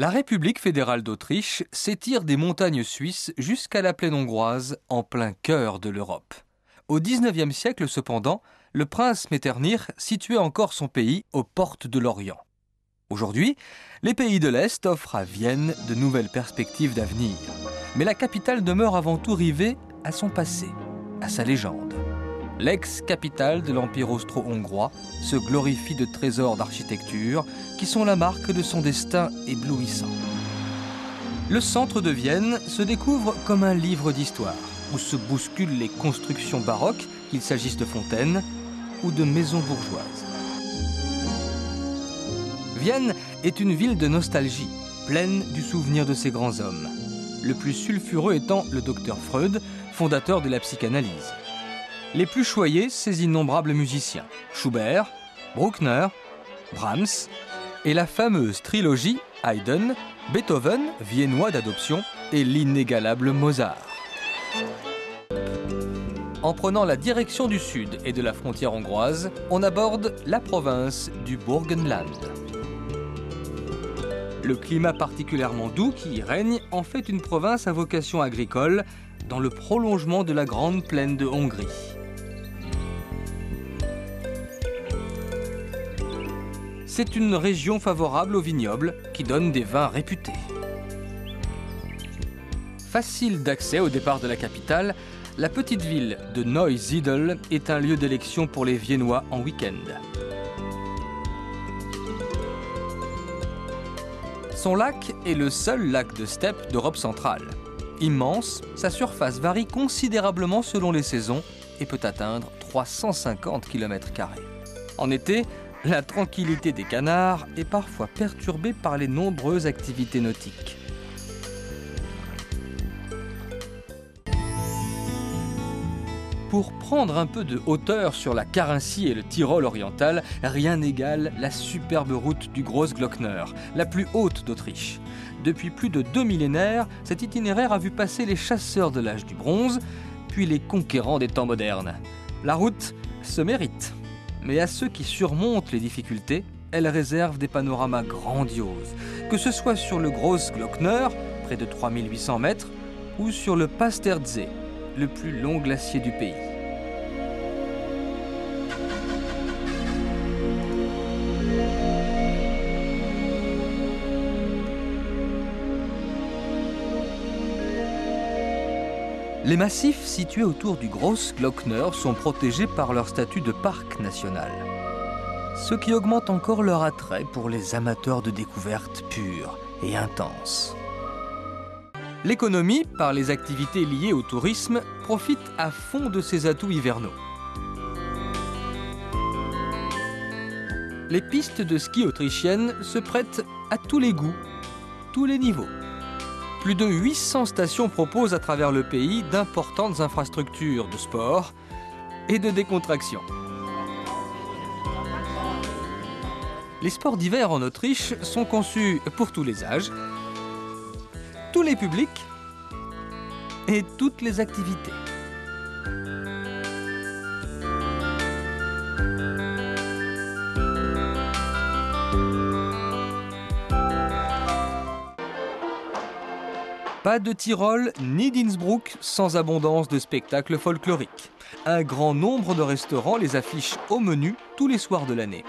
La République fédérale d'Autriche s'étire des montagnes suisses jusqu'à la plaine hongroise, en plein cœur de l'Europe. Au XIXe siècle, cependant, le prince Metternich situait encore son pays aux portes de l'Orient. Aujourd'hui, les pays de l'Est offrent à Vienne de nouvelles perspectives d'avenir. Mais la capitale demeure avant tout rivée à son passé, à sa légende. L'ex-capitale de l'Empire austro-hongrois se glorifie de trésors d'architecture qui sont la marque de son destin éblouissant. Le centre de Vienne se découvre comme un livre d'histoire où se bousculent les constructions baroques, qu'il s'agisse de fontaines ou de maisons bourgeoises. Vienne est une ville de nostalgie, pleine du souvenir de ses grands hommes. Le plus sulfureux étant le docteur Freud, fondateur de la psychanalyse. Les plus choyés, ces innombrables musiciens, Schubert, Bruckner, Brahms, et la fameuse trilogie Haydn, Beethoven, viennois d'adoption, et l'inégalable Mozart. En prenant la direction du sud et de la frontière hongroise, on aborde la province du Burgenland. Le climat particulièrement doux qui y règne en fait une province à vocation agricole dans le prolongement de la grande plaine de Hongrie. C'est une région favorable aux vignobles qui donne des vins réputés. Facile d'accès au départ de la capitale, la petite ville de Neusiedl est un lieu d'élection pour les Viennois en week-end. Son lac est le seul lac de steppe d'Europe centrale. Immense, sa surface varie considérablement selon les saisons et peut atteindre 350 km². En été, la tranquillité des canards est parfois perturbée par les nombreuses activités nautiques. Pour prendre un peu de hauteur sur la Carinthie et le Tyrol oriental, rien n'égale la superbe route du Großglockner, la plus haute d'Autriche. Depuis plus de 2 millénaires, cet itinéraire a vu passer les chasseurs de l'âge du bronze, puis les conquérants des temps modernes. La route se mérite, mais à ceux qui surmontent les difficultés, elle réserve des panoramas grandioses, que ce soit sur le Großglockner, près de 3800 mètres, ou sur le Pasterze, le plus long glacier du pays. Les massifs situés autour du Großglockner sont protégés par leur statut de parc national, ce qui augmente encore leur attrait pour les amateurs de découvertes pures et intenses. L'économie, par les activités liées au tourisme, profite à fond de ses atouts hivernaux. Les pistes de ski autrichiennes se prêtent à tous les goûts, tous les niveaux. Plus de 800 stations proposent à travers le pays d'importantes infrastructures de sport et de décontraction. Les sports d'hiver en Autriche sont conçus pour tous les âges, tous les publics et toutes les activités. Pas de Tyrol ni d'Innsbruck sans abondance de spectacles folkloriques. Un grand nombre de restaurants les affichent au menu tous les soirs de l'année.